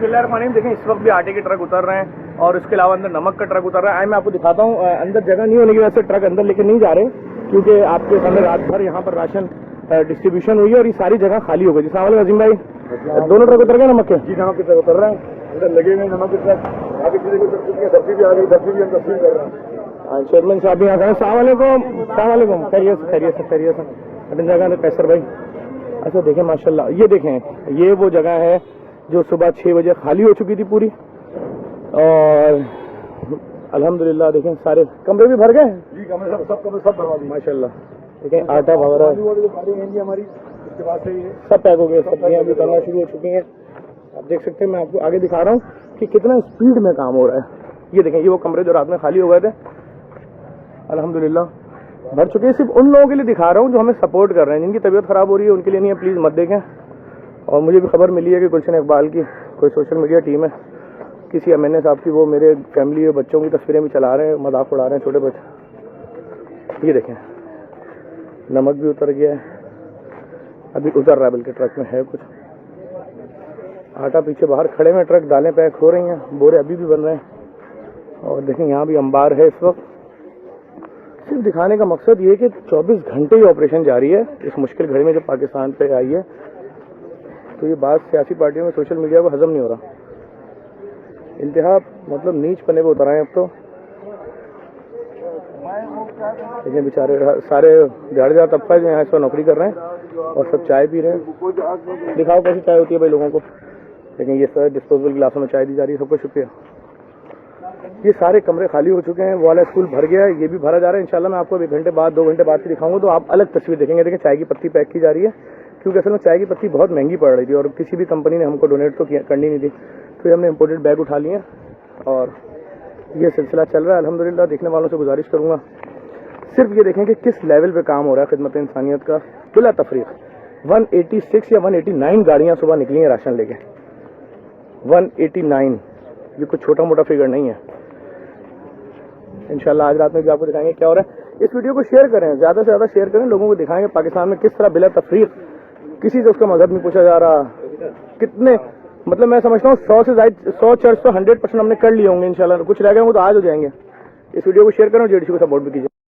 बिस्मिल्लाहिर्रहमानिर्रहीम। देखें इस वक्त भी आटे के ट्रक उतर रहे हैं और उसके अलावा अंदर नमक का ट्रक उतर रहा है। मैं आपको दिखाता हूँ, अंदर जगह नहीं होने की वजह से ट्रक अंदर लेके नहीं जा रहे, क्योंकि आपके सामने रात भर यहाँ पर राशन डिस्ट्रीब्यूशन हुई है और ये सारी जगह खाली हो गई। अस्सलाम वालेकुम अजीम भाई, दोनों ट्रक उतर गए नमक के? जी नमक के ट्रक उतर रहे हैं, इधर लगे हुए नमक के ट्रक आगे पीछे को सब्जी भी आ गई, सब्जी भी हम तस्वीर कर रहे हैं। चेयरमैन साहब भी यहाँ खड़े। अस्सलाम वालेकुम, खैरियत से अपनी जगह कैसर भाई। अच्छा देखें माशाल्लाह, ये देखें ये वो जगह है जो सुबह 6 बजे खाली हो चुकी थी पूरी, और अल्हम्दुलिल्लाह देखें सारे कमरे भी भर गए। जी कमरे सब भरवा दिए माशाल्लाह। देखें आटा वगैरह हमारी उसके बाद से ये सब पैक हो गए, सब्जियाँ भी करना शुरू हो चुकी हैं। आप देख सकते हैं, मैं आपको आगे दिखा रहा हूँ कि कितना स्पीड में काम हो रहा है। ये देखें, ये वो कमरे जो रात में खाली हो गए थे अल्हम्दुलिल्लाह भर चुके हैं। सिर्फ उन लोगों के लिए दिखा रहा हूँ जो हमें सपोर्ट कर रहे हैं, जिनकी तबीयत खराब हो रही है उनके लिए नहीं है, प्लीज़ मत देखें। और मुझे भी खबर मिली है कि गुलशन इकबाल की कोई सोशल मीडिया टीम है, किसी MNA साहब की, वो मेरे फैमिली और बच्चों की तस्वीरें भी चला रहे हैं, मजाक उड़ा रहे हैं छोटे बच्चे। ये देखें नमक भी उतर गया है, अभी उतर रहा है, बल्कि ट्रक में है कुछ आटा। पीछे बाहर खड़े में ट्रक, दालें पैक हो रही हैं, बोरे अभी भी बन रहे हैं। और देखें यहाँ भी अंबार है इस वक्त। सिर्फ दिखाने का मकसद ये कि 24 घंटे ये ऑपरेशन जारी है इस मुश्किल घड़ी में जो पाकिस्तान पे आई है। तो ये बात सियासी पार्टियों में सोशल मीडिया को हजम नहीं हो रहा, इंतहा मतलब नीच पने पे उतर आए अब तो। लेकिन बेचारे सारे दिहाड़ीदार तबका जो यहाँ इस पर नौकरी कर रहे हैं और सब चाय पी रहे हैं। दिखाओ कैसी चाय होती है भाई लोगों को। लेकिन ये सर डिस्पोजेबल गिलासों में चाय दी जा रही है, सबको शुक्रिया। ये सारे कमरे खाली हो चुके हैं, वो वाला स्कूल भर गया है, ये भी भरा जा रहा है। इंशाल्लाह मैं आपको 1 घंटे बाद 2 घंटे बाद की दिखाऊंगा तो आप अलग तस्वीर देखेंगे। देखें चाय की पत्ती पैक की जा रही है, क्योंकि असल में चाय की पत्ती बहुत महंगी पड़ रही थी और किसी भी कंपनी ने हमको डोनेट तो करनी नहीं थी, तो ये हमने इम्पोर्टेड बैग उठा लिए और ये सिलसिला चल रहा है अल्हम्दुलिल्लाह। देखने वालों से गुजारिश करूँगा सिर्फ ये देखें कि किस लेवल पे काम हो रहा है खिदमत इंसानियत का बिला तफरीक। 186 या 189 गाड़ियाँ सुबह निकली हैं राशन लेके, 189। ये कुछ छोटा मोटा फिगर नहीं है। इंशाल्लाह आज रात में भी आपको दिखाएंगे क्या हो रहा है। इस वीडियो को शेयर करें, ज़्यादा से ज़्यादा शेयर करें, लोगों को दिखाएंगे पाकिस्तान में किस तरह बिला तफरीक किसी से उसका मजहब नहीं पूछा जा रहा। कितने मतलब मैं समझता हूँ 100 से ज़्यादा 100 चर्च तो 100% हमने कर लिए होंगे। इंशाल्लाह कुछ रह गए होंगे तो आज हो जाएंगे। इस वीडियो को शेयर करें और JDC को सपोर्ट भी कीजिए।